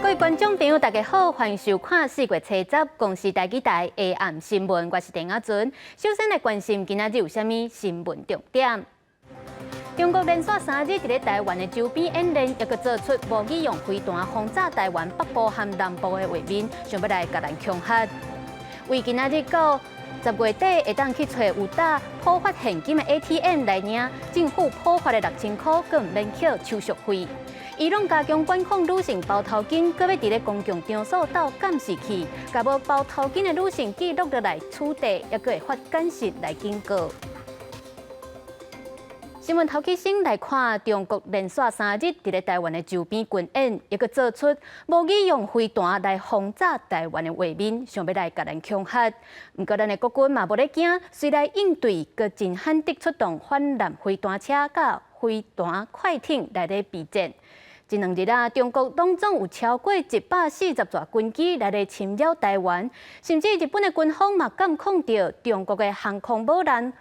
各位观众朋友，大家好，欢迎收看4月7日公视台记台下暗新闻，我是陈雅纯。首先来关心今仔日有啥物新闻重点。中国连续3日伫台湾的周边演练，又搁做出无语用飞弹轰炸台湾北部和南部的画面，想要来甲咱恐吓。为今仔日到10月底会当去找有打普发现金的 ATM 来领，政府普发的6000块，更唔免扣手续费。伊拢加强管控女性包头巾，搁要伫咧公共场所斗监视器，甲无包头巾的女性记录落来取缔，也搁会发简讯来警告。新闻头起先来看，中国连续3日伫咧台湾的周边军演，又搁做出无语用飞弹来轰炸台湾的画面，想要来甲咱恐吓。不过，咱的国军嘛无咧惊，虽来应对，搁真罕地出动反舰飞弹车甲飞弹快艇来咧备战。这2日啊，中国拢总有超过140座军机来咧侵扰台湾，甚至日本的军方嘛监控到中国的航空母舰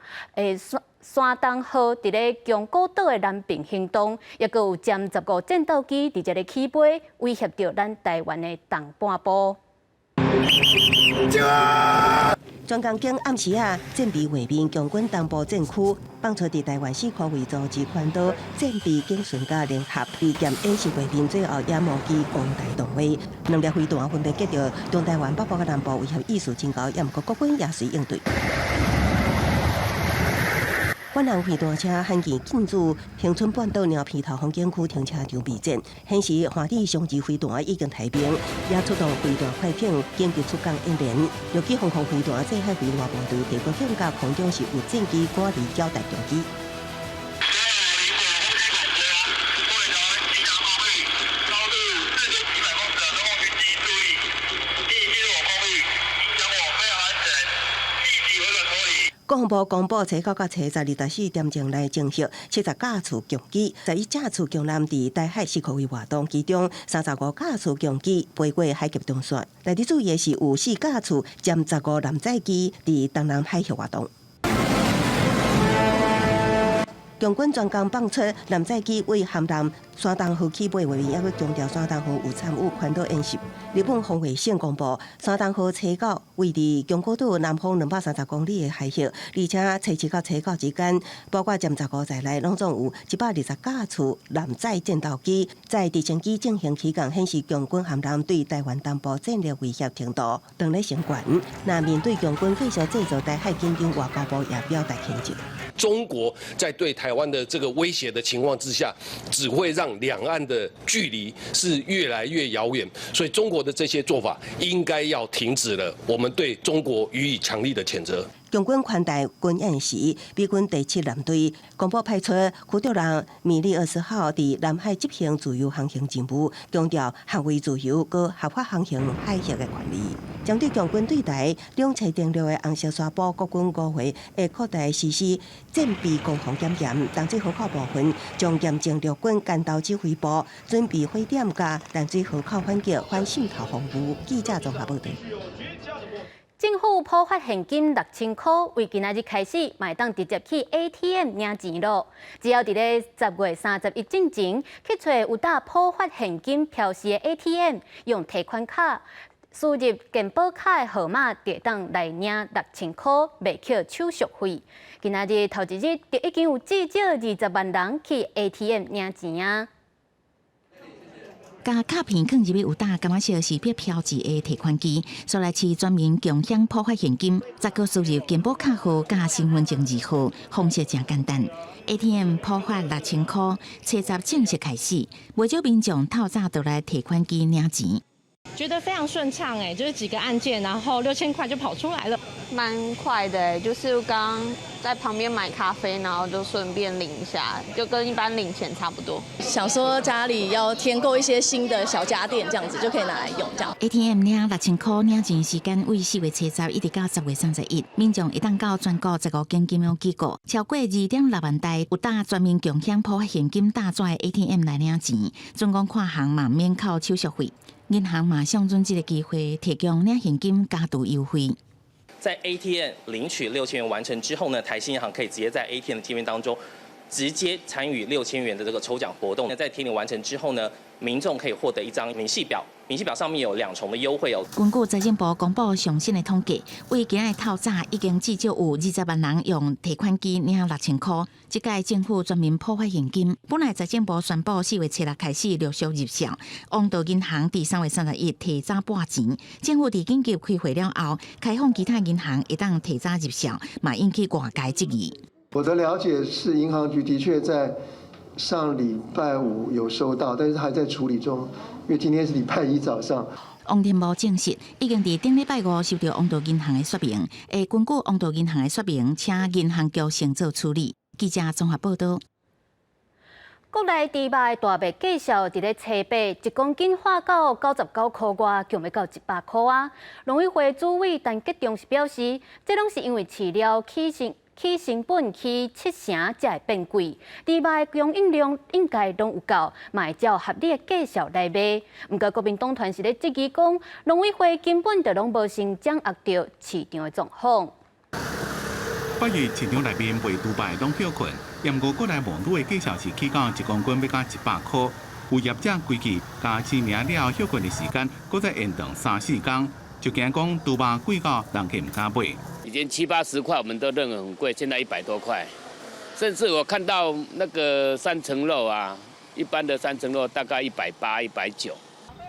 山东号伫咧宫古岛的南平行动，也阁有歼15战斗机伫这个起飞，威胁到咱台湾的东半部。专工经暗时啊，战备画面，强军东部战区放出伫台湾4块为组织环岛战备警巡甲联合利剑演习画面，最后野幕机攻台动威，2粒飞弹分别击到中台湾北部甲南部，威胁意识真高，也毋过国军也随应对。反舰飞弹车罕见进驻恒春半岛鸟皮头风景区停车场备战，显示海底双级飞弹已经抬兵，也出动飞弹快艇紧急出港演练。尤其航空飞弹这海飞弹部队地国警甲空中是有战机赶离交代攻击。国防部公布初9到初1024点钟来证实70架次强机，11架次强舰伫台海4块为活动，其中35架次强机飞过海峡中线。内底注意的是有4架次歼15舰载机伫东南海峡活动。共军专工放出舰载机为含南山东号起飞画面，也去强调山东号有参与环岛演习。日本防卫省公布，山东号初9位伫宫古岛南方230公里的海峡，而且初7到初9之间，包括歼15在内，拢总有120架次舰载战斗机在直升机进行起降，显示共军含南对台湾东部战略威胁程度当咧升悬。那面对共军继续制造台海紧张，外交部也表达谴责。中国在对台湾的这个威胁的情况之下，只会让两岸的距离是越来越遥远，所以中国的这些做法应该要停止了。我们对中国予以强力的谴责。共军宽台军演时，美军第7舰队公布派出驱逐舰米利20号伫南海执行自由航行任务，强调捍卫自由和合法航行海峡的权利。针对共军对台两栖登陆的红色宣布，国军5月会扩大实施战备攻防检验，淡水河口部分将严正陆军干道指挥部准备火点加淡水河口反击反渗透防务。记者综合报道。政府普发现金6000块，为今仔日开始，卖当直接去 ATM 领钱咯。只要伫咧10月31之前去找有打普发现金票示的 ATM， 用提款卡输入健保卡的号码，就当来领6000块，袂扣手续费。今仔日头一日，就已经有至少20万人去 ATM 领钱啊。甲卡片放入去有打感觉是别标志的提款机，所来是专门共享普发现金，再个输入健保卡号加身份证字号，方式真简单。ATM 普发6000块，初10正式开始，不少民众透早就来提款机领钱。觉得非常顺畅就是几个按键，然后6000块就跑出来了，蛮快的就是刚刚在旁边买咖啡，然后就顺便领一下，就跟一般领钱差不多。想说家里要添购一些新的小家电，这样子就可以拿来用。这样 ATM 领6000块领钱时间为4月70一直到10月31，民众一旦到全国15间金融机构，超过2.6万台有打专门共享普发现金大纸的 ATM 来领钱，总共看行嘛免扣手续费。银行马上准这个机会提供领现金加度优惠。在 ATM 领取6000元完成之后呢，台新银行可以直接在 ATM 的界面当中直接参与6000元的这个抽奖活动。那在提领完成之后呢，民众可以获得一张明细表。明细表上面有2重的优惠哦。根据财政部公布上新的统计，为今日透早已经至少有20万人用提款机领6000块。这届政府全面普发现金，本来财政部宣布4月7日开始陆续入账，王道银行伫3月31日提早拨钱。政府伫紧急开会了后，开放其他银行一旦提早入账，嘛引起外界质疑。我的了解是，银行局的确在上礼拜5有收到，但是还在处理中，因为今天是礼拜1早上。王天宝证实，已经伫顶礼拜5收到王道银行的说明，会根据王道银行的说明，请银行局先做处理。记者综合报道。国内猪肉的大卖价小，伫咧初8，1公斤化到99块外，降要到100块啊。农委会主委陈吉仲是表示，这拢是因为饲料起成本起7成才会变贵，猪肉的供应量应该拢有够，嘛会照合理的价数来卖。不过国民党团是咧质疑讲，农委会根本就拢无先掌握到市场的状况。8月市场内面卖猪肉拢票困，不过国内毛肚的价数是起到1公斤要加100块，有业者规矩加市名了休困的时间，搁再延长3、4天，就惊讲猪肉贵到人家唔敢买。以前70、80块我们都认为很贵，现在100多块，甚至我看到那个3层肉啊，一般的3层肉大概180、190。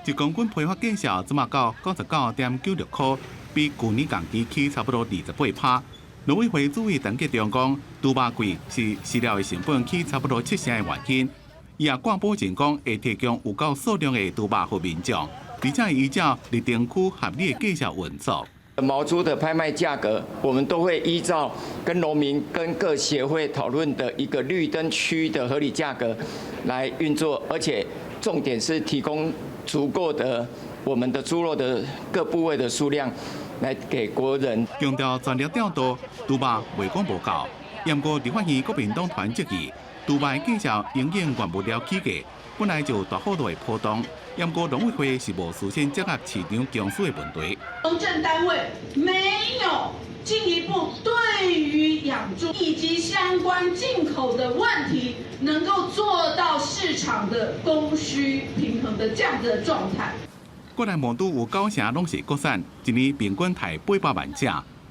1公斤批发价数怎么到99.96块，比去年同期起差不多28%。农委会主委陈吉仲讲，猪肉贵是饲料的成本起差不多7成的原因。伊也挂保证讲会提供有够数量的猪肉给民众，而且依照立定区合理的价格运作。毛猪的拍卖价格，我们都会依照跟农民、跟各协会讨论的一个绿灯区的合理价格来运作，而且重点是提供足够的我们的猪肉的各部位的数量来给国人。强调全力调度猪肉袂讲无够，不过立法院国民党团质疑猪肉的价格永远原不了起价，本来就有大幅度的波动。不过农委会是无事先掌握市场强势的问题。公正单位没有进一步对于养猪以及相关进口的问题，能够做到市场的供需平衡的这样的状态。国内毛肚有9成拢是国产，一年平均台800万只。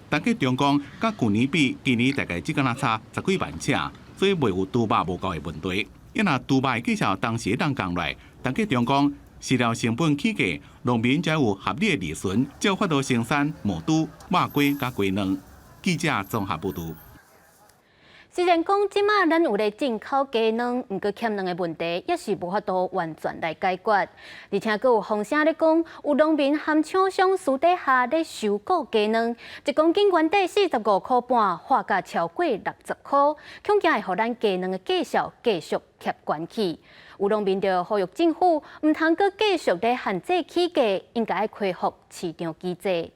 但计中讲，甲去年比，今年大概只敢差10几万只，所以袂有猪肉无够的问题。因若猪肉的价数当时会当降落来，但计中讲，饲料成本起价，农民才有合理的利润，才有法度生产毛肚、肉龟甲鸡卵。记者综合报道。虽然讲即马咱有咧进口鸡卵，毋过欠卵的问题也是无法度完全来解决，而且佫有风声咧讲，有农民和厂商私底下咧收购鸡卵，1公斤原底45块半，化价超过60块，恐惊会互咱鸡卵的价数继续贴悬起。有农民就呼吁政府毋通佫继续咧限制起价，应该要恢复市场机制。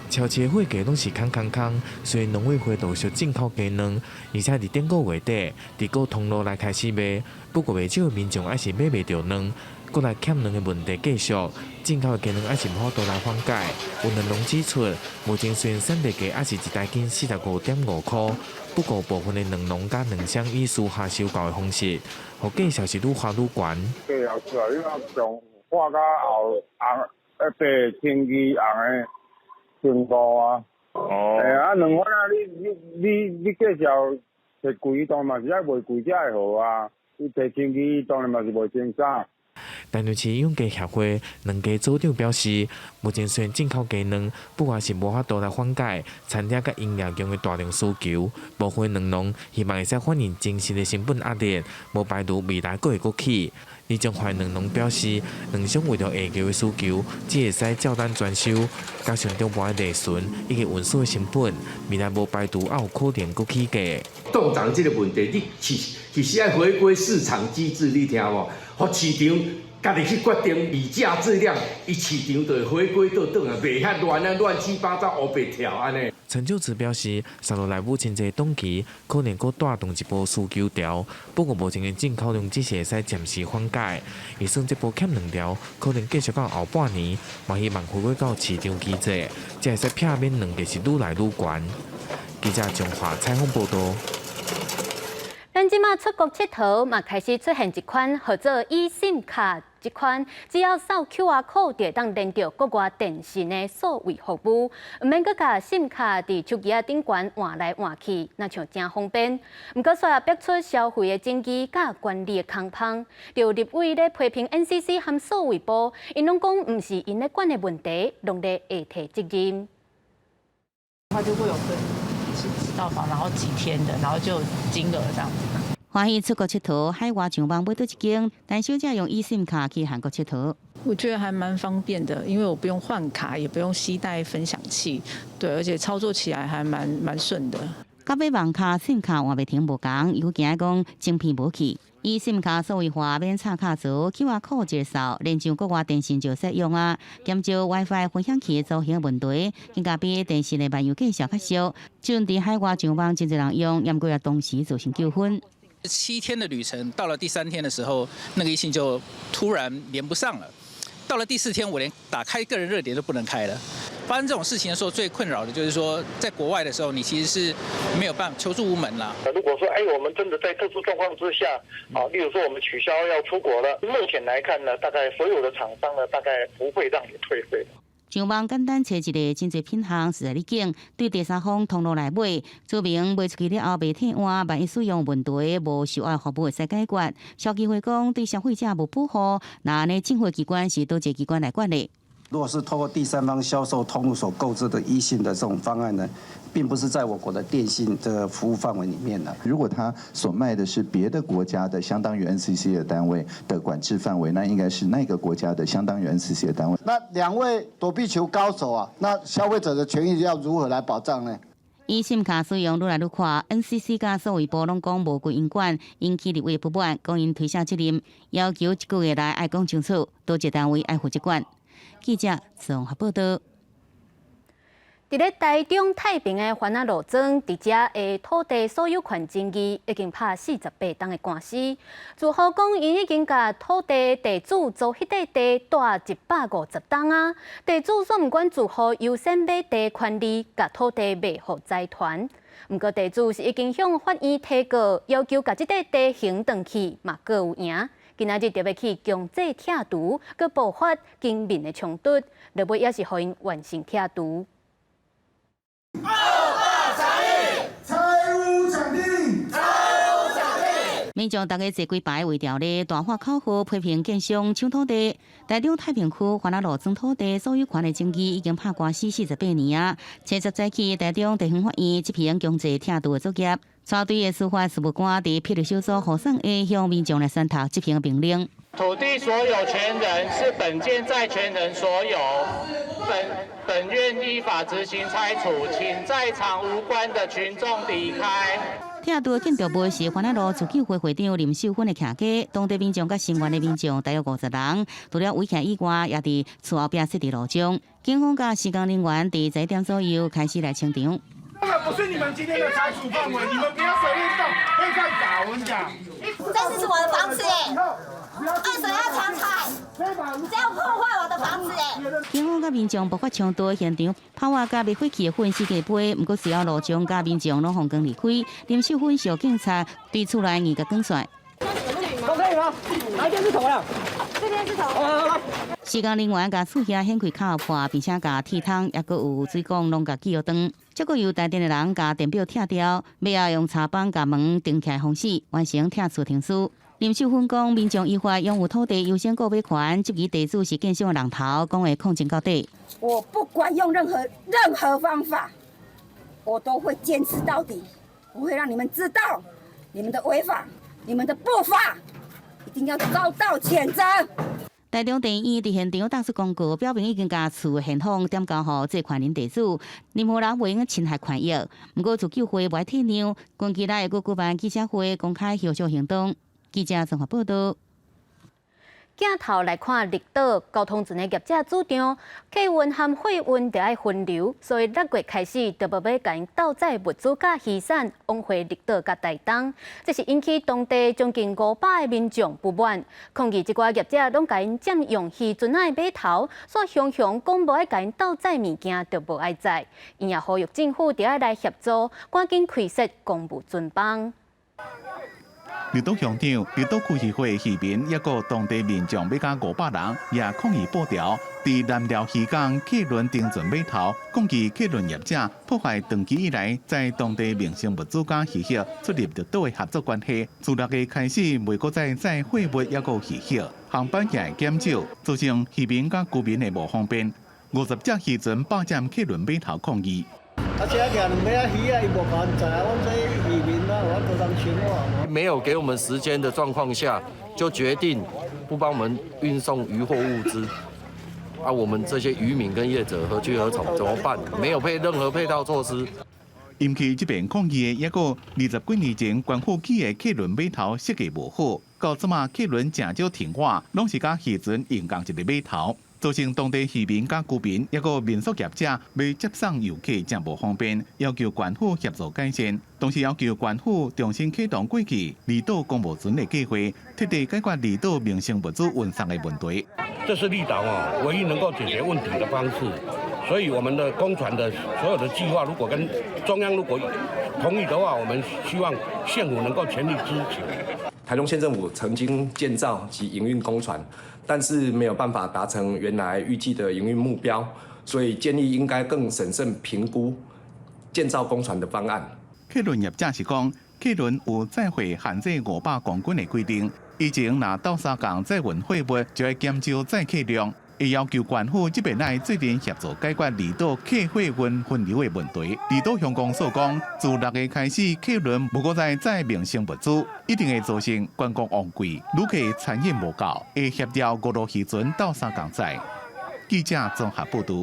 超市货价拢是空，所以农委会陆续进口鸡卵，而且伫顶个月底，伫各通路来开始卖。不过，袂少民众还是买袂到卵，国内欠卵的问题继续，进口的鸡卵还是无法度来缓解。有卵农指出，目前虽然产地价还是1台斤45.5块，不过部分的卵农甲卵商以私下收购的方式，互价数是愈花愈悬。价数出来，你讲从化到后红100千2红的。15啊，啊，两款啊，你介绍摕贵，当然嘛是爱卖贵才会好啊。你摕1,200，当然嘛是卖1,300。台南市养鸡协会两家组长表示，目前虽然进口鸡卵，不过是无法度来缓解餐厅甲营业用的大量需求。部分卵农希望会使反映真实的成本压力，无排除未来佫会佫起。李中华卵农表示，卵商为了下游的需求，只会使照单全收，加上中盘的利润以及运输的成本，未来无排除也有可能佫起价。冻涨这个问题，你其实要回归市场机制，你听无？互市场家己去决定比价质量，伊市场就会回归到倒来，袂遐乱七八糟黑白跳安尼。陈旧慈表示，3月内目前这个档期可能佫带动一波需求潮，不过目前的进口量只是会使暂时缓解，预算这波欠卵潮可能继续到后半年，嘛希望回归到市场机制，才会使避免卵价是愈来愈悬。记者中华采访报道。即马出国佚佗，嘛开始出现一款号做eSIM卡。这款只要扫 QR code 就当连到国外电信的数位服务，唔免搁甲 SIM 卡伫手机仔顶悬换来换去，那像真方便。唔过，煞逼出消费的证据甲管理的空芳，就立委咧批评 NCC 和数位部，因拢讲唔是因咧管的问题，拢咧下提责任。他就会有分指导房，然后几天的，然后就金额这样子。欢喜出国佚佗，海外上网买到一间，但小姐用eSIM 卡去韩国佚佗。我觉得还蛮方便的，因为我不用换卡，也不用携带分享器，对，而且操作起来还蛮顺的。甲买网卡、SIM 卡换袂停无共，又惊讲晶片无去。eSIM 卡数位化免插卡槽 ，QR code 接受，连上国外电信就适用啊。减少 WiFi 分享器造成问题，更加比电信的漫游计小较少。就伫海外上网，真侪人用，也过也同时造成纠纷。7天的旅程，到了第3天的时候，那个eSIM就突然连不上了。到了第4天，我连打开个人热点都不能开了。发生这种事情的时候，最困扰的就是说，在国外的时候，你其实是没有办法求助无门啦。如果说，我们真的在特殊状况之下，例如说我们取消要出国了，目前来看呢，大概所有的厂商呢，大概不会让你退费。上网简单找一个真侪品项实在你拣，对第三方通路来买，注明卖出去了后袂替换，万一使用问题无受爱服务会使解决。消基会讲对消费者无保护，那安尼政府机关是多一个机关来管理。如果是透过第三方销售通路所购置的eSIM的这种方案呢，并不是在我国的电信的服务范围里面的。如果他所卖的是别的国家的相当于 NCC 的单位的管制范围，那应该是那个国家的相当于 NCC 的单位。那2位躲避球高手啊，那消费者的权益要如何来保障呢？eSIM 卡使用愈来愈快 ，NCC 甲数位部拢讲无归因管，引起立委不满，讲因推卸责任，要求1个月内爱讲清楚，多一单位爱负责管。记者综合报道。伫咧台中太平的番仔路庄，伫遮的土地所有权争议已经拍48档的官司。自豪讲，因已经甲土地地主租迄块地大150档啊。地主煞毋管自豪优先买地权利，甲土地卖互财团。毋过地主是已经向法院提告，要求甲即块地还转去，嘛各有赢。今仔日特别去强制拆除，佮爆发警民的冲突，落尾也是互因完成拆除。2大财力，财务奖励，财务奖励。民众大家坐几排为条咧，大话口号批评建商抢土地。台中太平区番仔路庄土地所有权的争议已经拍官司48年啊。70早起，台中地方法院执行强制拆除的作业，带队的司法事务官伫庇理小组护送下向民众来宣读执行命令。土地所有权人是本件债权人所有，本院依法执行拆除，请在场无关的群众离开。拆除建筑物是番仔路自救会会长林秀芬的徛家，当地民众甲成员的民众大约50人，除了围徛以外，也伫厝后壁设置路障。警方甲施工人员伫1点左右开始来清场。根本不是你们今天的拆除范围，你们不要随便动，会犯法。我跟你讲，这是我的房子二手要强拆，你这样破坏我的房子警方甲民众爆发冲突，现场炮火甲被火器的粉世界杯，不过需要路障甲民众拢放光离开。林秀芬小警察对厝内硬甲光甩。都可以吗？哪一边是头了？这边是头。施工人员甲厝下掀开卡破，并且甲铁桶也阁有水管拢甲记号灯。结果由台电的人甲电表拆掉，尾后用插板甲门钉起来封死，完成拆除停书。林秀芬讲，民众依法拥有土地优先购买权，这个地主是建商的人头，讲会控制到底。我不管用任何方法，我都会坚持到底，我会让你们知道你们的违法，你们的不法，一定要遭到谴责。台中地院伫现场打出公告，表明已经将厝现况点交予这权人地主，任何人袂用侵害权益。不过自救会袂体谅，近期内又举办记者会，公开协助行动。记者综合报道。镜头来看绿岛交通船的业者主张，客运和货运就要分流，所以6月开始就要甲因倒载物资甲渔产往回绿岛甲台东，这是引起当地将近500个民众不满，抗议这寡业者拢甲因占用渔船仔的码头，所雄雄讲无爱甲因倒载物件，就无爱载，因也呼吁政府就要来协助，赶紧开设公务船帮。离岛乡长、离岛区议会议员，抑个当地民众要加500人，也抗议报条。伫南寮渔港客轮停船码头，攻击客轮业者破坏长期以来在当地民生物资甲渔业出入着岛的合作关系。自6月开始，袂搁再载货物抑个渔业，航班也会减少，造成渔民甲居民的无方便。50只渔船霸占客轮码头抗议。没有给我们时间的状况下，就决定不帮我们运送渔获物资。我们这些渔民跟业者何去何从？怎么办？没有任何配套措施。引起这边抗议的一个20几年前关府起的客轮码头设计无好，到即马客轮正少停泊，拢是甲渔船用共一个码头。造成当地渔民甲居民，抑个民宿业者要接送游客真无方便，要求县府协助改善，同时要求县府重新启动过去离岛公务船的计划，彻底解决离岛民生物资运送的问题。这是离岛唯一能够解决问题的方式，所以我们的公船的所有的计划，如果跟中央如果同意的话，我们希望县府能够全力支持。台中县政府曾经建造及营运公船，但是没有办法达成原来预计的营运目标，所以建议应该更审慎评估建造公船的方案。客轮业者是讲，客轮有载货限制500公斤的规定，以前若到沙港载运货物，就要减少载客量。也要求县府这边来最近协助解决离岛客货运分流的问题。离岛乡公所讲，自6月开始，客轮无搁再载民生物资，一定会造成观光旺季，旅客产业无够，会协调5路渔船到沙港载。记者综合报道。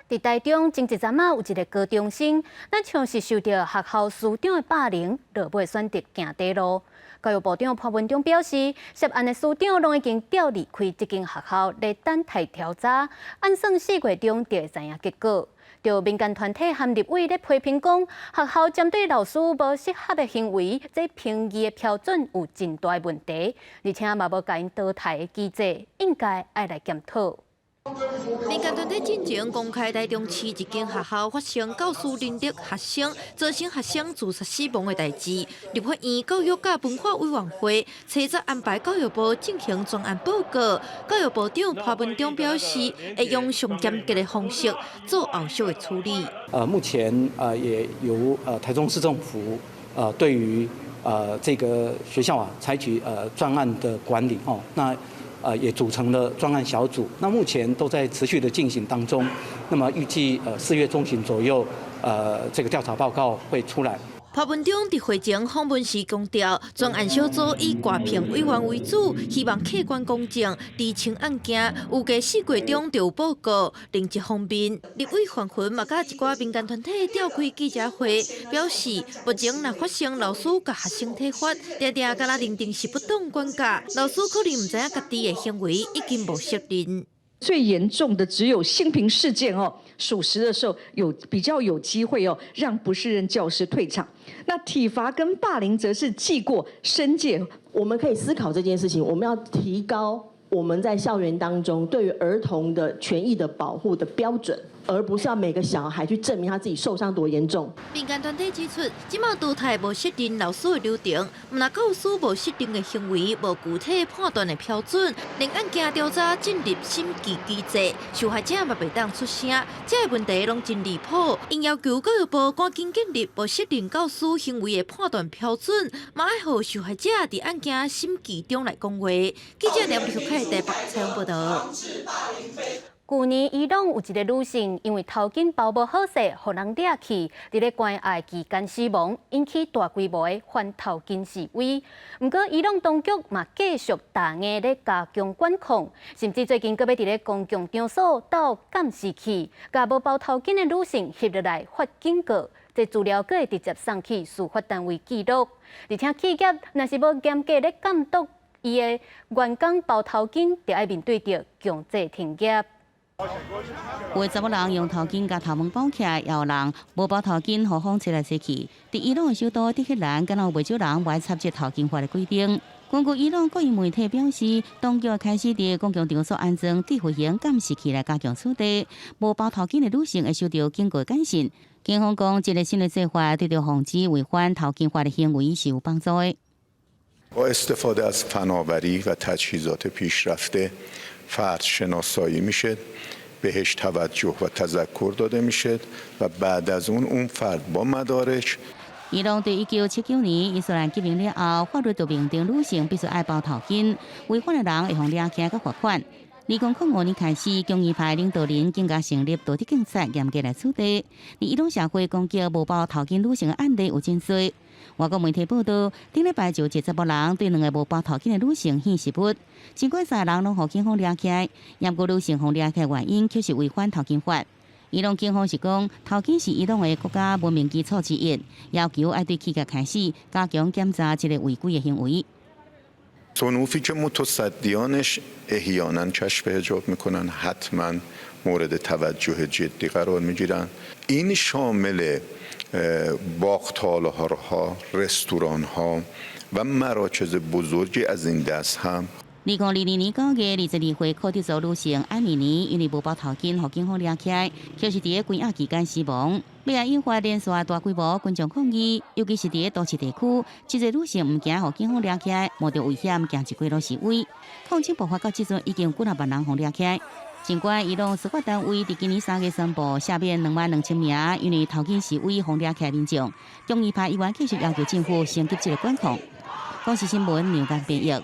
伫台中前一阵有一个高中生，咱像是受到学校师长的霸凌，落尾选择行地路。教育部长潘文忠表示，涉案的师长拢已经调离开这间学校，来等待调查。按算4月中就会知影结果。就民间团体和立委咧批评讲，学校针对老师无适合的行为，这评议的标准有真大问题，而且嘛无甲因倒台的机制，应该爱来检讨。民间团体进前公开台中市一间学校发生教师凌辱学生，造成学生自杀死亡的代志。立法院教育甲文化委员会初则安排教育部进行专案报告，教育部长潘文忠表示，会用上严格的方式做后续的处理。目前也由台中市政府对于这个学校采取专案的管理那。也组成了专案小组，那目前都在持续的进行当中。那么预计4月中旬左右，这个调查报告会出来。潘文忠伫会前访问时强调，专案小组以挂评委员为主，希望客观公正厘清案件。预计4月中就有报告。另一方面，立委范云嘛甲一寡民间团体召开记者会，表示目前若发生老师甲学生体罚，常常甲咱认定是不当管教，老师可能唔知影家己的行为已经无责任。最严重的只有性平事件属实的时候比较有机会让不适任教师退场。那体罚跟霸凌则是记过申诫。我们可以思考这件事情，我们要提高我们在校园当中对于儿童的权益的保护的标准，而不是要每个小孩去证明他自己受伤多严重。民间团体指出，即马倒台无设定老师的流程，若教师无设定的行为，无具体判断的标准，令案件调查进入审计机制，受害者嘛袂当出声，这个问题拢真离谱。因要求教育部赶紧建立无设定教师行为的判断标准，嘛爱互受害者伫案件审计中来讲话。记者梁立凯台北采访报道。去年，宜朗有一个女性因为头巾包无好势，互人掠去，伫咧关押期间死亡，引起大规模的反头巾示威。不过，宜朗当局嘛继续大硬咧加强管控，甚至最近阁要伫咧公共场所倒监视器，甲无包头巾的女性翕落来发警告。这资料阁会直接送去司法单位记录，而且企业若是无严格咧监督伊的员工包头巾，就要面对着强制停业。有查某人用头巾甲头毛包起来，也有人无包头巾，互风吹来吹去。伫伊朗的首都德黑兰，敢有袂少人未插这头巾法的规定。根据伊朗国营媒体表示，当局开始伫公共场所安装智慧型监视器来加强处理。无包头巾的女性会受到警告监视。警方讲，这个新的做法对着防止违反头巾法的行为是有帮助的。با استفاده از فناوری و تجهیزات پیشرفته فرد شناسایی میشه بهش توجه و تذکر داده میشه و بعد از اون فرد با مدارک伊朗在1979年伊斯兰革命了后，法律就明定女性必须爱包头巾，违反的人会互抓起来甲罚款。2005年开始，公益派领导人更加成立道德警察，严格来处理。而伊朗社会攻击无包头巾女性的案例有真多。外国媒体报道，顶礼拜就有10人对2个无包头巾的女性献实物，尽管3人拢互警方抓起来，不过女性互抓起来原因却是违反头巾法。伊朗警方是讲，头巾是伊朗的国家文明基础之一，要求要对企业开始加强检查这个违规的行为。صنوفی که متصدیانش احیانا کشف حجاب میکنن حتما مورد توجه جدی قرار میگیرن این شامل باغ‌تالارها رستوران‌ها و مراکز بزرگی از این دست هم 2022年9月22岁科迪族女性艾米尼因为无包头巾，被警方抓起来，却是伫关押期间死亡。要来引发连续大规模群众抗议，尤其是伫都市地区，这些女性唔惊被警方抓起来，冒着危险行一街路示威。抗争爆发到即阵，已经有几万人被抓起来。尽管伊朗司法单位伫今年3月宣布赦免22000名因为头巾示威被抓起来民众，公益派议员继续要求政府升级这个管控。公视新闻牛间编译。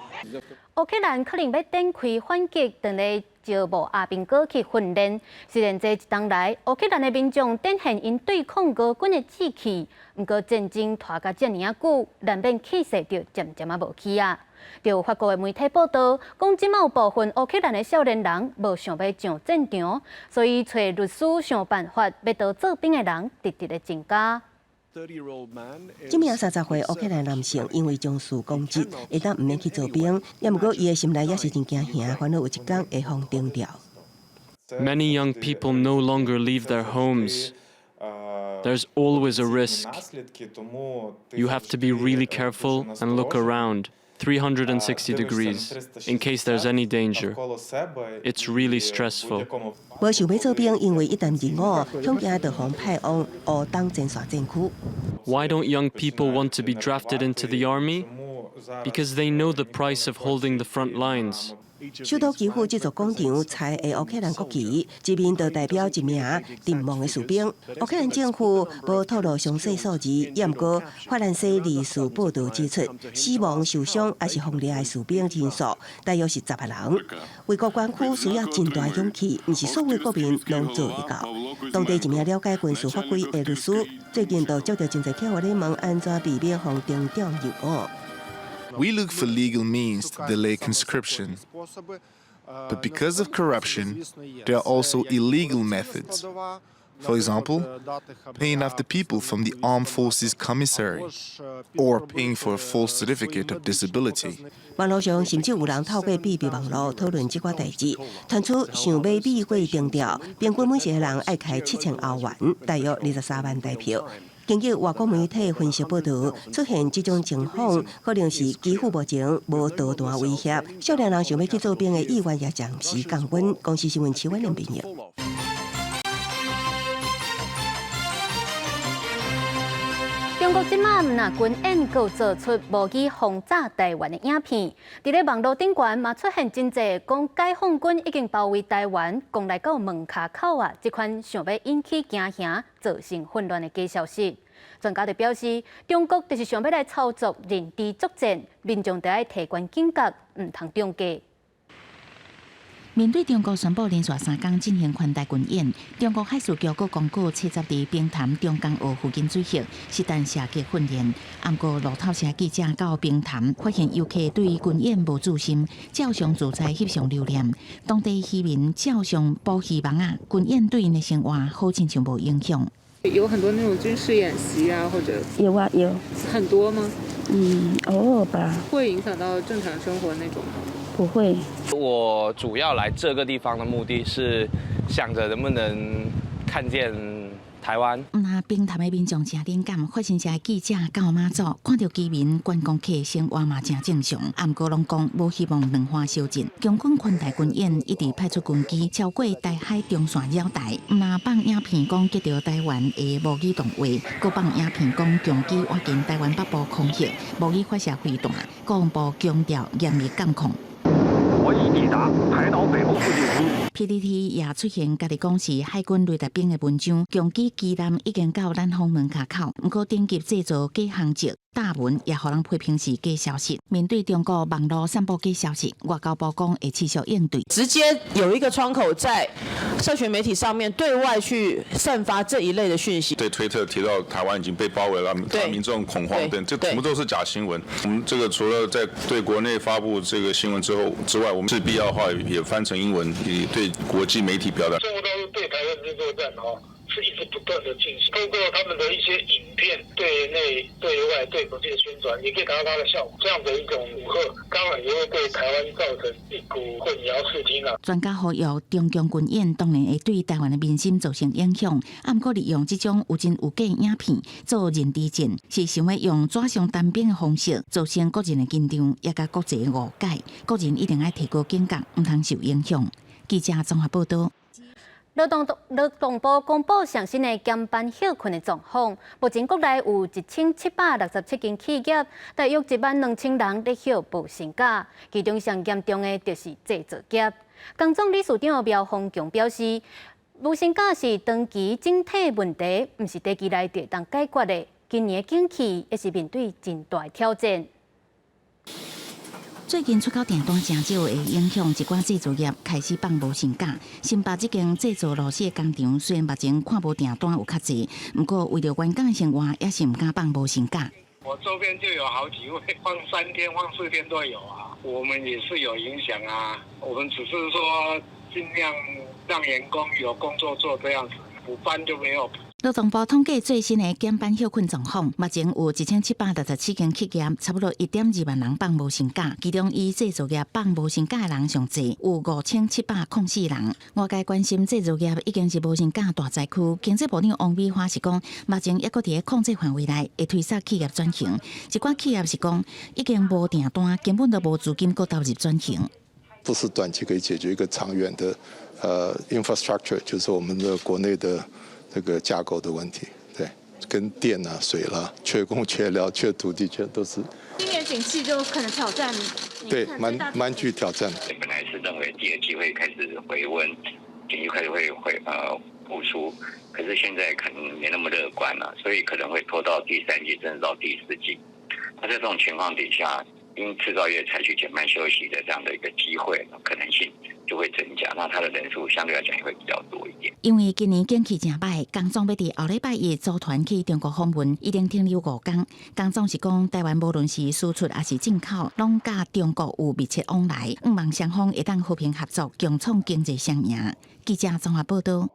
乌克兰可能要展开反击，等来招募阿兵哥去训练。虽然这一冬来，乌克兰的民众展现因对抗俄军的志气，不过战争拖到这么久，难免气势就渐渐无起啊。就法国的媒体报道，讲即有部分乌克兰的少年人无想要上战场，所以找律师想办法，要到做兵的人直直的增加。这名30岁乌克兰男性因为将士攻击，会当唔免去做兵，也毋过伊的心内也是真惊吓，烦恼有一天会放定掉。Many young people no longer leave their homes. There's always a risk. You have to be really careful and look around. 360 degrees, in case there's any danger. It's really stressful. 无想要做兵，因为一旦入伍，恐惊就防派往乌东前线战区。Why don't young people want to be drafted into the army? Because they know the price of holding the front lines. 首都基辅这座广场踩的乌克兰国旗，一面就代表一名阵亡的士兵。乌克兰政府无透露详细数字，也毋过法兰西历史报道指出，死亡、受伤还是轰掠的士兵人数大约是10万人。卫国关区需要真大勇气，毋是所有国民拢做得到。当地一名了解军事法规的律师，最近就接到真侪客户咧问安怎避免防中调入伍。We look for legal means to delay conscription. But because of corruption, there are also illegal methods. For example, paying off the people from the Armed Forces Commissary, or paying for a false certificate of disability. 网络上甚至有人透过秘密网络讨论这款代志，传出想要美国定调，平均每一个人爱开7000欧元，大约23万台票。根据外国媒体分析报道，出现这种情况，可能是基辅目前无导弹威胁，少年人想要去做兵的意愿也暂时降温。公司新闻7万人评论。中国即马那军演阁做出模拟轰炸台湾的影片，伫咧网络顶悬嘛出现真侪讲解放军已经包围台湾，攻来到门卡口啊！这款想要引起惊吓、造成混乱的假消息。专家就表示，中国就是想要来操作认知作战，民众得要提高警觉，唔通中计。面对中国宣布连续3天进行宽大军演，中国海事局阁公告70在冰潭中江澳附近水域实弹射击训练。不过路透社记者到冰潭，发现游客对军演无注心，照常自在翕相留念。当地渔民照常捕希望啊，军演对因的生活好亲像无影响。有很多那种军事演习啊，或者有啊有很多吗？偶尔吧。会影响到正常生活那种吗？不会。我主要来这个地方的目的是想着能不能看见台湾。那平潭的民众真冷感，发生社记者到马祖，看到居民观光客生活嘛真正常，不过拢讲无希望两花相近。中军环台军演一直派出军机超过台海中线绕台，那放影片讲击到台湾的模拟动画，搁放影片讲强机挖进台湾北部空域，模拟发射飞弹，国防部强调严厉监控。我已抵达台岛北部附近。PTT 也出现家己讲是海军雷达兵的文章，强机机艦已經到咱方門卡口，不過頂級製造假航跡。大文也互人批評是假消息。面對中國網絡散播假消息，外交部講會持續應對。直接有一個窗口在社群媒體上面對外去散發這一類的訊息。對推特提到台灣已經被包圍了，民眾恐慌等，這全部都是假新聞。我們這個除了在對國內發布這個新聞之外，我們是必要的話也翻成英文，也對國際媒體表達。中國大陸對台灣這作戰是一直不斷的進行，透過他們的一些影片，對內、對外、對國際的宣傳，也可以達到它的效果。這樣的一種武嚇，當然也會對台灣造成一股混淆視聽啦。專家呼籲中共軍演當然會對台灣的民心造成影響，不過利用這種有真有假影片做認知戰，是想要用紙上談兵的方式造成國人的緊張，也甲國際的誤解。國人一定要提高警覺，唔通受影響。記者綜合報道。勞動部公布上新的減班休困的狀況，目前國內有1767間企業，大約12000人在休無薪假，其中上嚴重的就是製造業。工總理事長苗宏強表示，無薪假是長期整體問題，唔是短期內就當解決的。今年的景氣也是面對真大挑戰。最近出口訂單真少，會影響一寡製造業開始放無薪假。新北這間製造螺絲的工廠雖然目前看無訂單有較濟，不過為了員工的生活，也是唔敢放無薪假。我周邊就有好幾位放3天、放4天都有啊，我們也是有影響啊。我們只是說盡量讓員工有工作做，這樣子補班就沒有。勞動部統計最新的減班休困狀況，目前有1767間企業，差不多1.2萬人放無薪假，其中以製造業放無薪假的人上濟，有5704人。外界關心製造業已經是無薪假大災區，經濟部長王美花是講，目前抑擱佇控制範圍內，會推殺企業轉型。一寡企業是講，已經無訂單，根本都無資金去投入轉型。不是短期可以解決一個長遠的infrastructure， 就是我們的國內的這個架構的問題，對，跟電啊、水啦、缺工、缺料、缺土地，缺都是。今年景氣就可能挑戰。對，蠻具挑戰。本來是認為第二季會開始回溫，經濟開始會復甦，可是現在可能沒那麼樂觀了，所以可能會拖到第3季，甚至到第4季。那在這種情況底下，因製造業採取減班休息的這樣的一個機會可能性就會增加，那它的人數相對來講也會比較多一點。因為今年景氣真歹，工總要佇後禮拜一組團去中國訪問，已經停留5天。工總是講，台灣無論是輸出還是進口，攏甲中國有密切往來，希望雙方會當和平合作，共創經濟雙贏。記者綜合報道。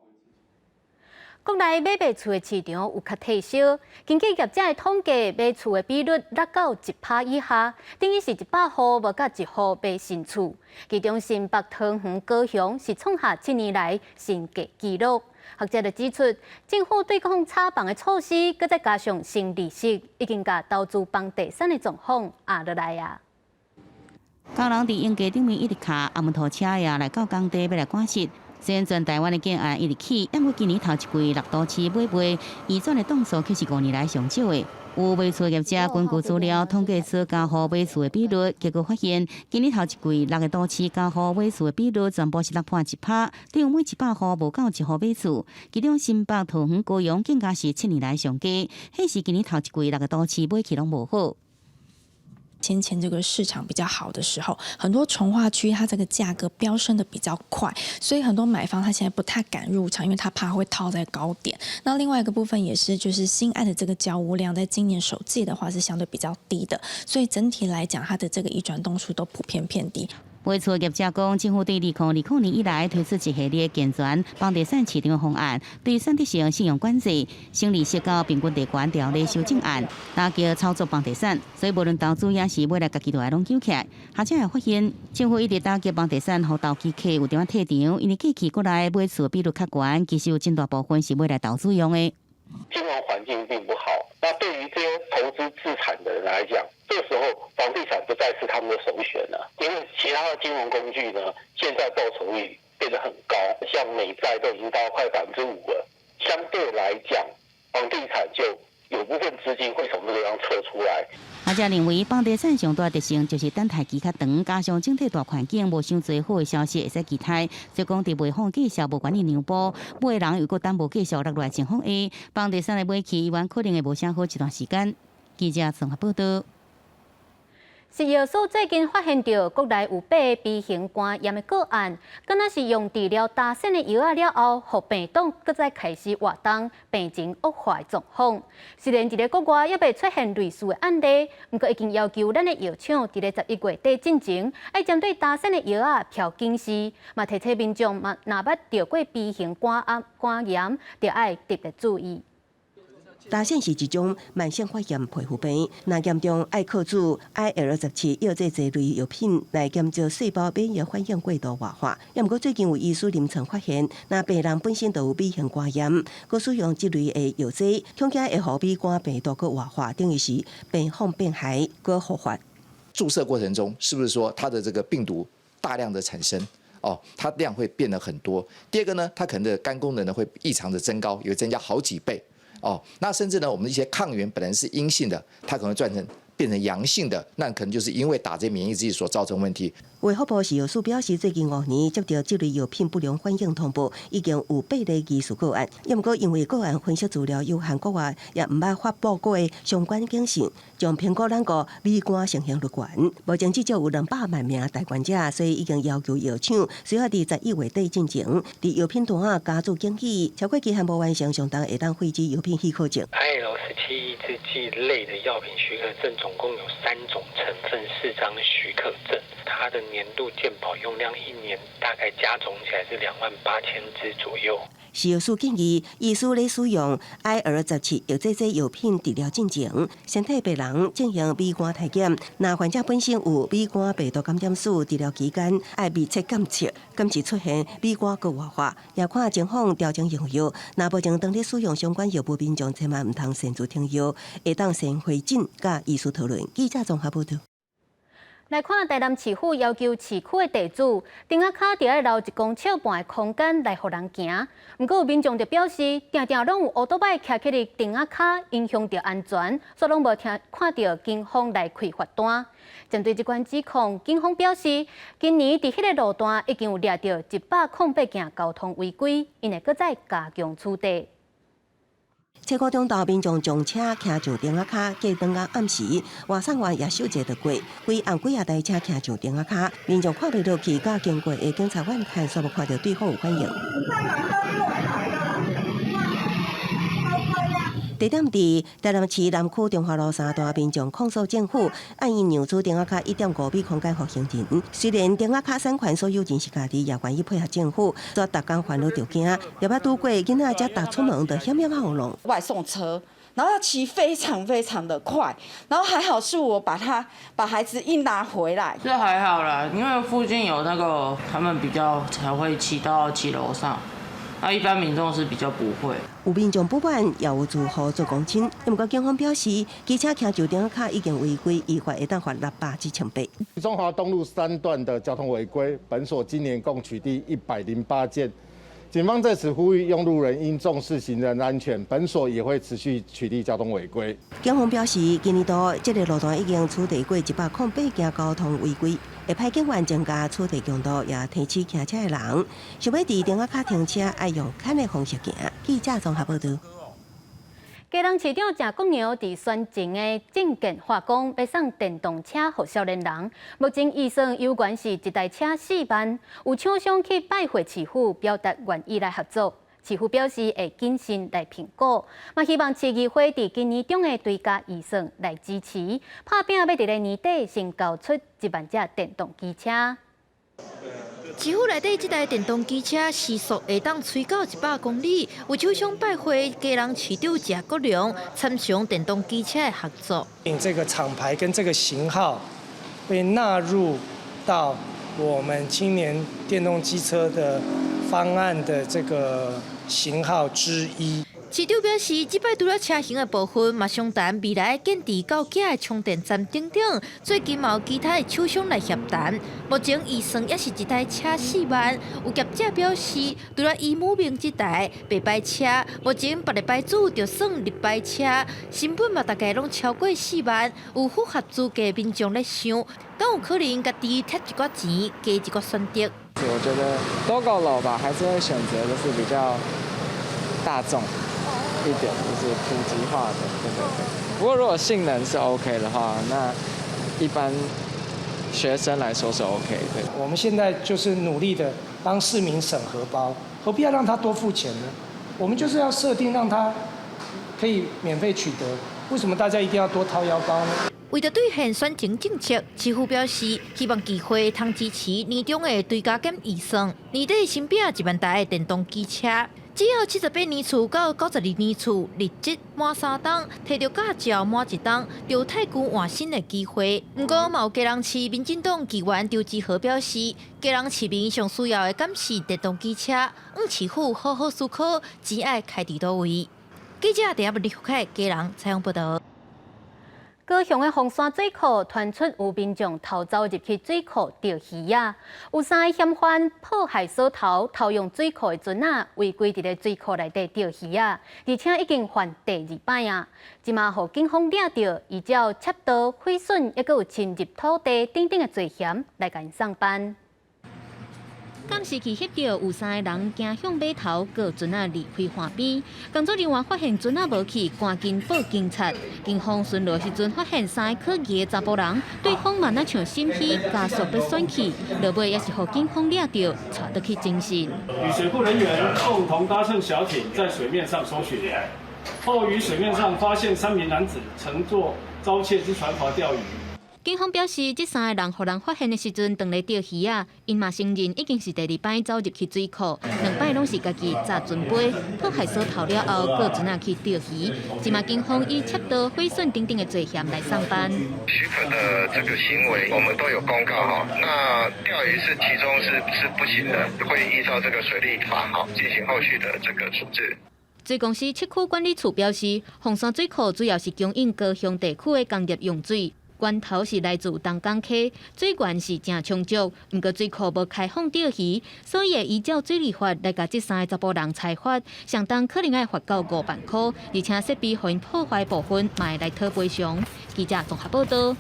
國內買賣厝的市場有較退燒，根據業者的統計，買厝的比率落到1%以下，等於是100戶無甲1戶買新厝。其中新北、桃園、高雄是創下7年來新低紀錄。學者就指出，政府對抗炒房的措施，佮再加上新利息，已經甲投資房地產的狀況壓落來啊。工人佇應街頂面一直卡，阿門拖車呀來到工地要來趕實。雖然全台灣的建案一直起，因為今年頭一季6都市買賣移轉的棟數卻是5年來上少的。有賣厝業者根據資料統計出家戶買厝的比率，結果發現今年頭一季6個都市家戶買厝的比率全部是6.1%，等於每100戶無夠1戶買厝。其中新北、桃園、高雄更加是7年來上低，迄是今年頭一季6個都市買起攏無好。先前这个市场比较好的时候，很多重劃區它这个價格飆升的比較快，所以很多買方他現在不太敢入場，因為他怕會套在高點。那另外一個部分也是，就是新案的这个交屋量在今年首季的話是相對比較低的，所以整體來講，它的这個移轉棟數都普遍偏低。卖厝业者讲，政府对2020年以来推出一系列健全房地产市场的方案，对产地性信用管制、胜利设高平均地权条例修正案，打击炒作房地产。所以无论投资也是未来家己都要拢救起来。学者也发现，政府一直打击房地产，互投机客有点退场，因为过去国内买厝比率较悬，其实有真大部分是未来投资用的。金融环境并不好，那对于这些投资自产的人来讲，这个时候房地产不再是他们的首选了，因为其他的金融工具呢，现在报酬率变得很高，像美债都已经到快5%了。相对来讲，房地产就有部分资金会从这个地方撤出来。学者认为，房地产上大特性就是等待期较长，加上整体大环境无伤侪好的消息会使期待。所以讲，伫卖方计销无管理让步，买的人如果等无继续落来情况下，房地产的买气依然可能会无啥好一段时间。记者综合报道。食药署最近发现到国内有8个 B 型肝炎的个案，敢若是用治疗大腺的药了后，互病毒搁再开始活动，病情恶化的状况。虽然伫咧国外也未出现类似的案例，不过已经要求咱的药厂伫咧11月底进前，要针对大腺的药调警示，嘛提醒民众若捌着过 B 型肝炎，就要特别注意。大腺是一种慢性发炎皮肤病，若严重爱靠住 IL-17药这一类药品来减少细胞免疫反应过度恶化。也毋过最近有医师临床发现，若病人本身就有 B 型肝炎，佮使用这类的药剂，恐惊会互 B 肝病毒佮恶化，等于是病风变害佮复发。注射过程中，是不是说它的这个病毒大量的产生？它量会变得很多。第二个呢，它可能的肝功能呢会异常的增高，有增加好几倍。那甚至呢，我们一些抗原本来是阴性的，它可能变成阳性的，那可能就是因为打这免疫剂所造成问题。卫福部食药署表示，最近5年接到这类药品不良反应通报，已经有8例疑似个案。也毋过因为个案分析资料有限国外，也毋捌发布过的相关警示，将评估咱个B肝盛行率悬。目前至少有200万名带患者，所以已经要求药厂需要伫11月底进前，伫药品端加注警示，超过期限无完成，相当会当废止药品许可证。IL-17抑制剂类的药品许可证总共有3种成分，4张许可证。它的年度健保用量1年大概加总起来是28000支左右。食药署建议，医师咧使用 IL-17药这药品治疗进前，身体病人进行 B 肝体检。若患者本身有 B 肝病毒感染史，治疗期间要密切监测，敢是出现 B 肝个恶化，也看情况调整用药。若目前当咧使用相关药物，民众千万唔通擅自停药，会当先会诊，甲医师讨论。记者综合报道。来看台南市府要求市区的地主，顶仔卡就要留1公尺半的空间来互人行。不过有民众就表示，常常拢有乌托邦徛起伫顶仔卡，影响到安全，所以拢无看到警方来开罚单。针对这款指控，警方表示，今年伫迄个路段已经有抓到108件交通违规，因会搁再加强处理。车库中道民众将车徛上顶仔卡，过当啊暗时，外送员也收集到过，规暗几台车徛上顶仔卡，民众看袂落去，甲经过的警察员看煞无看到对方有反应。地点伫台南市南区中华路3段，民众控诉政府按因让出顶仔卡1.5米空间互行人。虽然顶仔卡产权所有人是家己，也愿意配合政府，做逐工烦恼着惊，也捌拄过囡仔才踏出门就险险后弄。外送车，然后他骑非常非常的快，然后还好是我把孩子一拿回来。这还好啦，因为附近有那个他们比较才会骑到骑楼上。一般民众是比较不会。有民众不满，也有住户做公亲。不过警方表示，机车徛上顶仔卡已经违规，依法会当罚600至1000。中华东路3段的交通违规，本所今年共取缔108件。警方在此呼吁用路人应重视行人安全，本所也会持续取缔交通违规。警方表示，今年度这个路段已经处理过108件交通违规，会派警员增加处理强度，也提醒骑车的人，想要伫顶仔卡停车，爱用砍的方式行。记者综合报道。基隆市长郑国牛伫宣前的政见话讲，要送电动车给少年人。目前预算有关是1台车4万，有厂商去拜会市府，表达愿意来合作。市府表示会谨慎来评估，嘛希望市议会伫今年中的追加预算来支持，拍拼要伫咧年底先交出1万只电动机车。市府内底这台电动机车时速会当吹到100公里，为首相拜会家人市长谢国良，参详电动机车的合作。这个厂牌跟这个型号被纳入到我们青年电动机车的方案的这个型号之一。市长表示，这摆除了车型的部分，嘛商谈未来建置到假的充电站等等。最近嘛有其他的厂商来协谈，目前预算也是一台车4万。有业者表示，除了伊母名这台白牌车，目前别个牌子就算绿牌车，成本嘛大概拢超过4万。有符合资格民众咧想，敢有可能家己贴一寡钱，加一个选择。我觉得都够了吧，还是会选择就是比较大众一点，就是普及化的，对。不过如果性能是 OK 的话，那一般学生来说是 OK 的。我们现在就是努力的帮市民省荷包，何必要让他多付钱呢？我们就是要设定让他可以免费取得，为什么大家一定要多掏腰包呢？为着兑现选情政策，市府表示希望机会通支持年中的追加减预算，年底新编1万台的电动机车。只要78年次到92年次，日职满3档，摕到驾照满1档，就有太旧换新的机会。不过，嘛有家人市民进党议员刘志豪表示，家人市民上需要的敢是电动机车，市府好好思考，钱爱开伫倒位。记者第一李福凯家人采访报道。高雄的凤山水库传出有民众偷走入去水库钓鱼啊，有3个嫌犯破坏锁头，偷用水库的船啊，违规伫咧水库内底钓鱼啊，而且已经犯第2摆啊。即马互警方抓到，依照窃盗、毁损，抑佫有侵入土地等等的罪嫌来甲因上班。监视器翕到有3个人行向码头，过船仔离开岸边。工作人员发现船仔无去，赶紧报警察。警方巡逻时阵发现3个可疑的查甫人，对方嘛那像心虚，加速要选去，落尾也是互警方抓到，带得去侦讯。与水库人员共同搭乘小艇在水面上搜寻，后于水面上发现3名男子乘坐遭窃之船筏钓鱼。警方表示，这3个人互人发现的时阵，当咧钓鱼啊，因嘛承认已经是第2摆走入去水库，2摆拢是家己砸船杯，破坏锁头了后，过船仔去钓鱼。即马警方以窃盗、毁损等等的罪嫌来上班。许可的这个行为，我们都有公告哈。那钓鱼是其中是不行的，会依照这个水利法哈进行后续的这个处置。水公司7区管理处表示，凤山水库主要是供应高雄地区的工业用水。源头是来自东港溪，水源是正充足，不过水库无开放钓鱼，所以依照水利法来甲这3个查甫人裁罚，相当可能要罚到5万块，而且设备互因破坏部分，嘛会来讨赔偿。记者综合报道。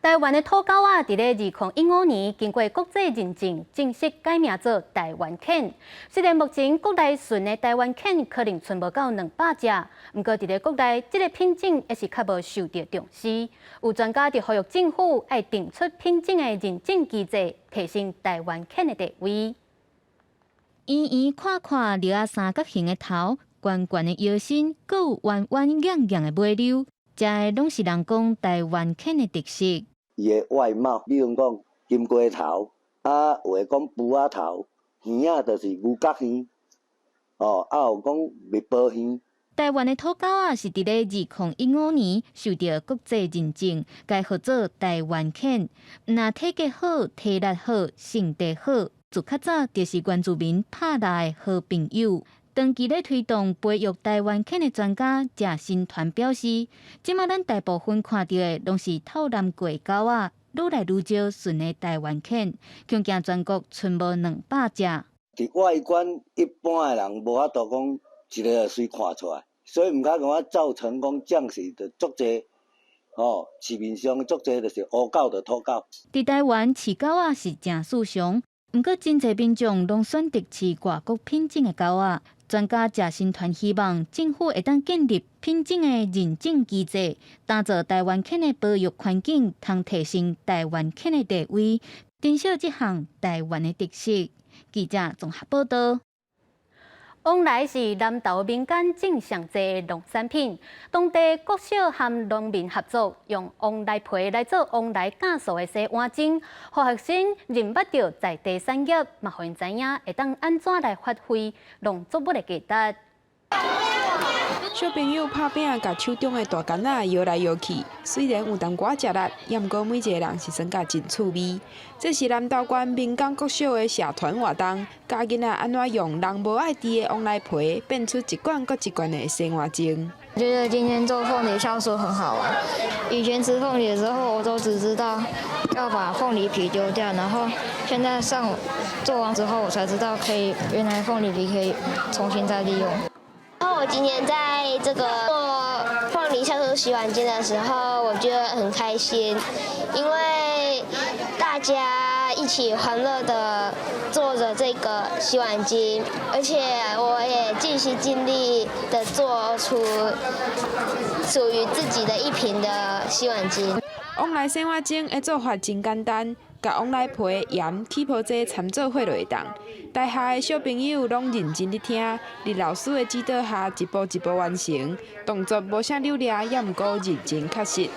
台湾的土狗仔伫咧2015年经过国际认证，正式改名做台湾犬。虽然目前国内纯的台湾犬可能剩无到200只，不过伫咧国内这个品种也是较无受到重视。有专家就呼吁政府要定出品种的认证机制，提升台湾犬的地位。圆圆看看，留啊三角形的头，圆圆的腰身，阁有弯弯仰仰的尾溜，这个拢是人讲台湾犬的特色。伊的外貌，比如讲金龟头，有的讲布仔头，耳仔就是牛角耳，有讲蜜宝耳。台湾的土狗仔是伫咧2015年受到国际认证，该号做台湾犬。若体格好、体力好、性地好，自较早就是原住民拍来的好朋友。长期咧推动培育台湾犬的专家谢新团表示，即马咱大部分看到的拢是透蓝过狗仔，愈来愈少纯的台湾犬，恐惊全国剩无200只。伫外观，一般的人无法度讲一个水看出来，所以毋敢讲造成讲将士的足侪。市面上足侪就是乌狗的土狗。伫台湾饲狗仔是正市场，毋过真侪民众拢选择饲外国品种的狗仔。专家谢新团希望政府会当建立品种的认证机制，打造台湾犬的保育环境，通提升台湾犬的地位，珍惜这项台湾的特色。记者综合报道。往来是南投民间种上济的农产品，当地国小和农民合作，用往来皮来做往来架数的洗碗巾，让学生认捌到在地产业，嘛，让因知影会当安怎来发挥农作物的价值。小朋友拍饼，甲手中的大杆仔摇来摇去，虽然有淡薄仔食力，也毋过每一个人是算甲真趣味。这是南投县民间国小的社团活动，教囡仔安怎用人无爱滴的往来皮，变出一罐搁一罐的洗碗巾。我觉得今天做凤梨酵素很好玩。以前吃凤梨的时候，我都只知道要把凤梨皮丢掉，然后现在做完之后，我才知道原来凤梨皮可以重新再利用。然后我今天在这个做凤梨酵素洗碗巾的时候，我觉得很开心，因为大家一起欢乐的做着这个洗碗巾，而且我也尽心尽力的做出属于自己的一瓶的洗碗巾。往来洗碗巾的做法真简单，甲往来皮、盐、起泡剂掺做伙就会当。台下的小朋友拢认真伫听，伫老师的指导下，一步一步完成，动作无啥流利，也毋过认真确实。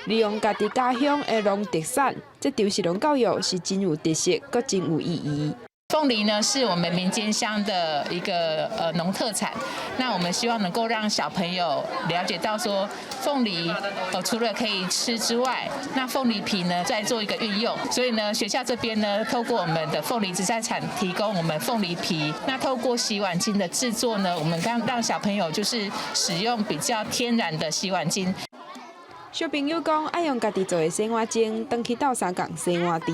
利用家己家乡的农特产，这场实农教育是真有特色，阁真有意义。凤梨呢是我们民间乡的一个农特产，那我们希望能够让小朋友了解到说，凤梨除了可以吃之外，那凤梨皮呢再做一个运用，所以呢学校这边呢透过我们的凤梨直栽产提供我们凤梨皮，那透过洗碗巾的制作呢，我们让小朋友就是使用比较天然的洗碗巾。小朋友讲爱用家己做的洗碗巾，回去斗相共洗碗池。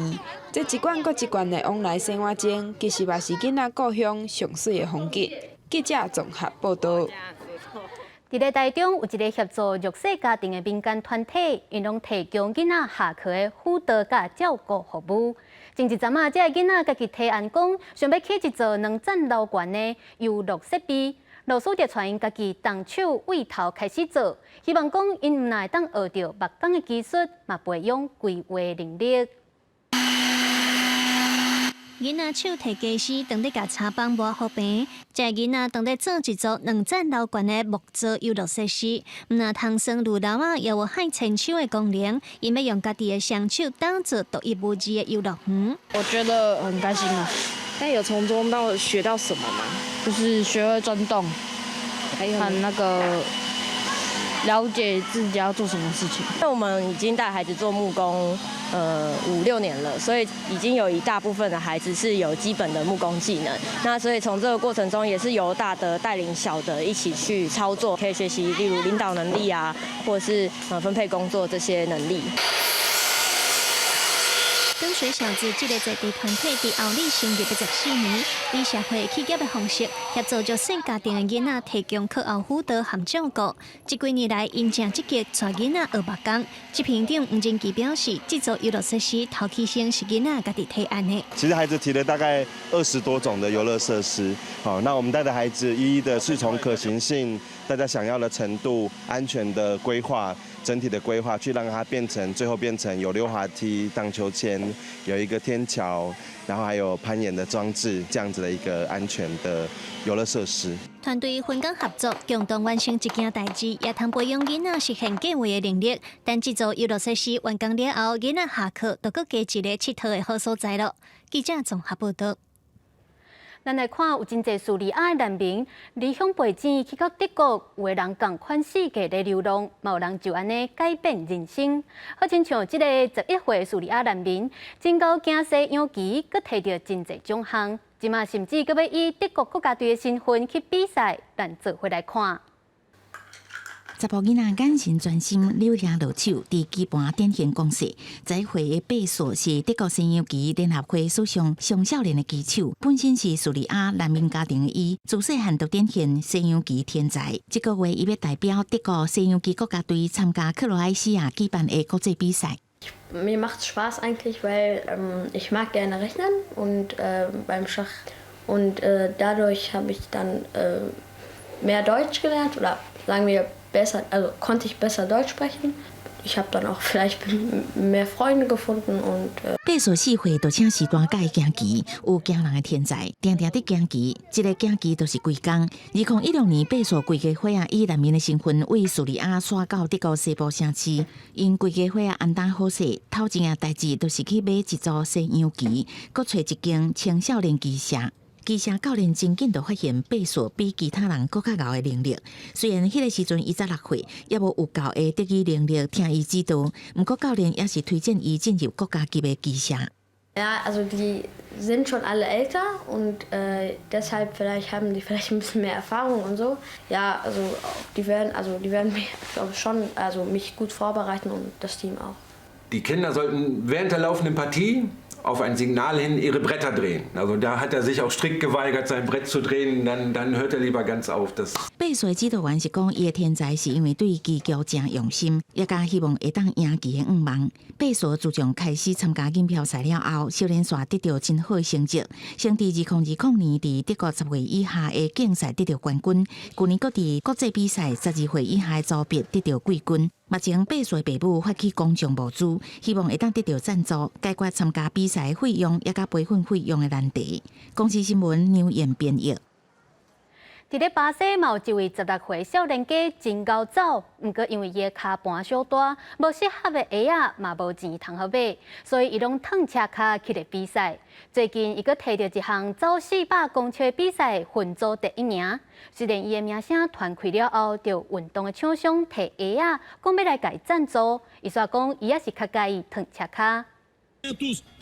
这一罐搁一罐的往来洗碗巾，其实也是囡仔故乡上水的风景。记者综合报道。伫咧台中有一个协助弱势家庭的民间团体，因拢提供囡仔下课的辅导甲照顾服务。前一阵啊，这个囡仔家己提案讲，想要起一座2层楼悬的游乐设备。老师就带因家己动手为头开始做，希望讲因毋但会当学到木工的技术，嘛培养规划能力。囡仔手提家私，当伫甲茶帮磨好平。这囡仔当伫做一座2层楼悬的木造游乐设施，毋但通算路楼啊，也有害亲手的功能，因要用家己的双手打造独一无二的游乐园。我觉得很开心啊，但有从中学到什么吗？就是学会钻洞，还有那个了解自己要做什么事情。那我们已经带孩子做木工，5、6年了，所以已经有一大部分的孩子是有基本的木工技能。那所以从这个过程中，也是由大的带领小的一起去操作，可以学习例如领导能力啊，或者是分配工作这些能力。跟随小子这个在地团体伫后里成立14年，以社会企业的方式协助弱势家庭的囡仔提供课后辅导和照顾。这几年来，因正积极带囡仔学木工。执行长吴金基表示，这座游乐设施头起先是囡仔家己提案的。其实孩子提了大概20多种的游乐设施，好，那我们带着孩子一一的是从可行性、大家想要的程度、安全的规划。整体的规划去让它最后变成有溜滑梯、荡秋千，有一个天桥，然后还有攀岩的装置，这样子的一个安全的游乐设施。团队分工合作，共同完成一件代志，也通培养囡仔实现计划的能力。但这座游乐设施完工了后，囡仔下课就搁加一个佚佗的好所在了。记者综合报道。咱来看，有真侪叙利亚的难民离乡背井去到德国，有的人共款世界的流浪，嘛有人就安尼改变人生。好亲像这个11岁叙利亚难民，真够惊世养奇，佮摕到真侪奖项，即马甚至佮要以德国国家队的身份去比赛，咱做回来看。查甫囡仔眼神专心，柳叶落手，伫基盘展现攻势。这一回的比赛是德国西洋棋联合会史上上少年的棋手，本身是叙利亚难民家庭的伊，自细汉就展现西洋棋天才。这个月，伊要代表德国西洋棋国家队参加克罗埃西亚举办的国际比赛。Mir macht Spaß eigentlich, weil ich mag gerne rechnen und beim Schach und dadurch habe ich dann mehr Deutsch gelernt oder sagen wir besser, also konnte ich besser Deutsch sprechen. ich habe dann auch vielleicht mehr Freunde gefunden und 八岁4岁就请时段教行棋，有惊人的天才，定定伫行棋，一个行棋就是规工。2016年8岁规家伙以难民的身份为叙利亚刷到德国西部城市，因规家伙安当好势，头一件代志就是去买一组西洋棋，搁找一间青少年棋社。棋社教练真紧就发现八岁比其他人搁较敖的能力。虽然迄个时阵伊才6岁，也无有够的德语能力听伊指导，不过教练也是推荐伊进入国家级的棋社。Ja, also die sind schon alle älter und deshalb haben die vielleicht ein bisschen mehr Erfahrung und so. Ja, also die werden mich, glaube ich, schon, also mich gut vorbereiten und das Team auch. Die Kinder sollten während der laufenden Partie auf ein Signal hin ihre Bretter drehen. Also da hat er sich auch strikt geweigert, sein Brett zu drehen. Dann hört er lieber ganz auf. 8岁指导员是讲，伊的天才是因为对棋局真用心，也加希望会当赢棋的愿望。8岁自从开始参加锦标赛了后，少年线得到真好的成绩，先伫2020年伫德国10岁以下的竞赛得到冠军，去年搁伫国际比赛12岁以下的组别得到季军。目前8岁爸母发起公众募资，希望会当得到赞助，解决参加比赛费用也甲培训费用的难题。公司新闻牛燕编译。伫咧巴西，嘛有一位16岁少年家真高走，毋过因为伊的骹盘小大，无适合的鞋仔嘛无钱通好买，所以伊拢褪车骹去咧比赛。最近伊阁摕到一项走400公尺比赛分组第1名。虽然伊的名声传开了后，就运动的厂商摕鞋仔讲要来甲伊赞助，伊煞讲伊也是较介意褪车骹。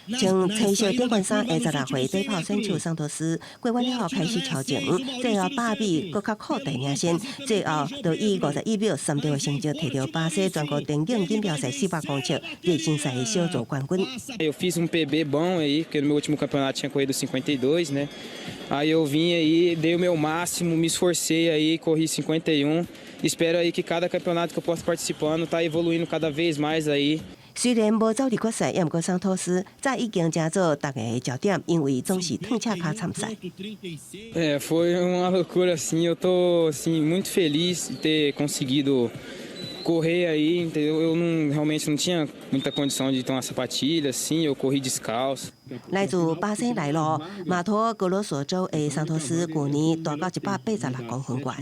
穿青色顶冠衫的16岁短跑选手桑托斯，过完了后开始超前，最后8米搁较靠第领先，最后就以51秒3的成绩摕到巴西全国田径锦标赛400公尺热身赛的小组冠军。Eu fiz PB bom aí, porque no meu último campeonato tinha corrido 52, né? Aí eu vim aí, dei o meu máximo, me esforcei aí, corri 51. Espero aí que cada campeonato que eu possa participando tá evoluindo cada vez mais aí. 虽然无走入决赛，也毋过桑托斯早已经加做大家的焦点，因为总是褪车骹参赛。Foi uma loucura assim. Eu tô assim muito feliz de ter conseguido correr aí, entendeu? Eu realmente não tinha muita condição de ter uma sapatilha assim. Eu corri descalço. 来自巴西内陆马托格罗索州的桑托斯，去年大到186公分悬，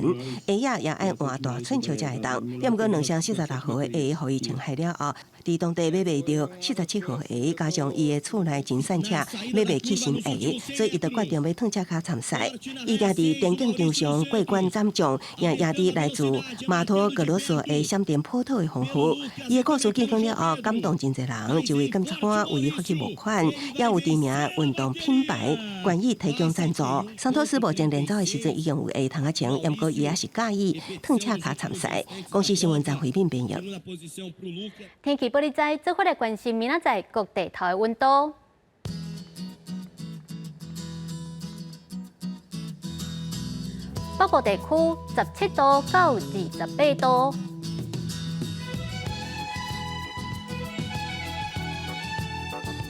鞋仔也爱换大寸球才会当。也毋过2双46号的鞋，互伊穿害了后，伫当地买袂到47号鞋，加上伊的厝内真散车，买袂起新鞋，所以伊就决定要褪车骹参赛。伊定伫田径场上过关斩将，也赢伫来自马托格罗索的闪电坡道的丰富。伊的故事见光了后，感动真侪人，一位检察官为伊发起募款，也有知名运动品牌愿意提供赞助。桑托斯目前练走的时阵已经有鞋通穿，也毋过伊也是介意褪车骹参赛。公司新闻张慧敏编译。天气报你知，做伙来关心明仔载各地头的温度。北部地区17度到28度。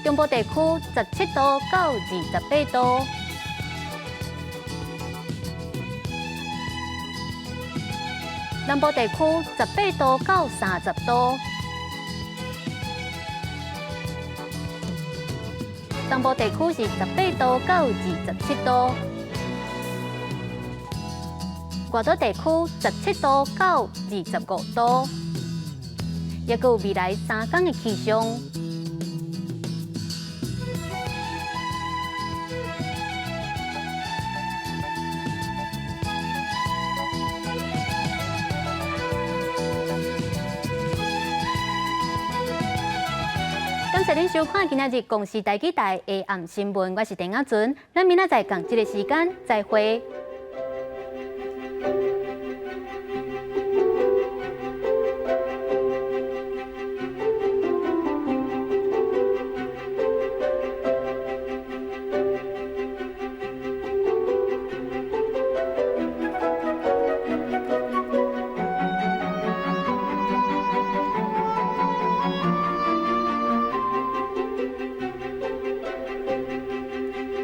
中部地区17度到28度，南部地区18度到30度，东部地区是18度到27度，外岛地区17度到25度，也有未来3天的气象。感谢您收看今日公视台记台的暗新闻，我是陈雅纯，咱明仔载同一个时间再会。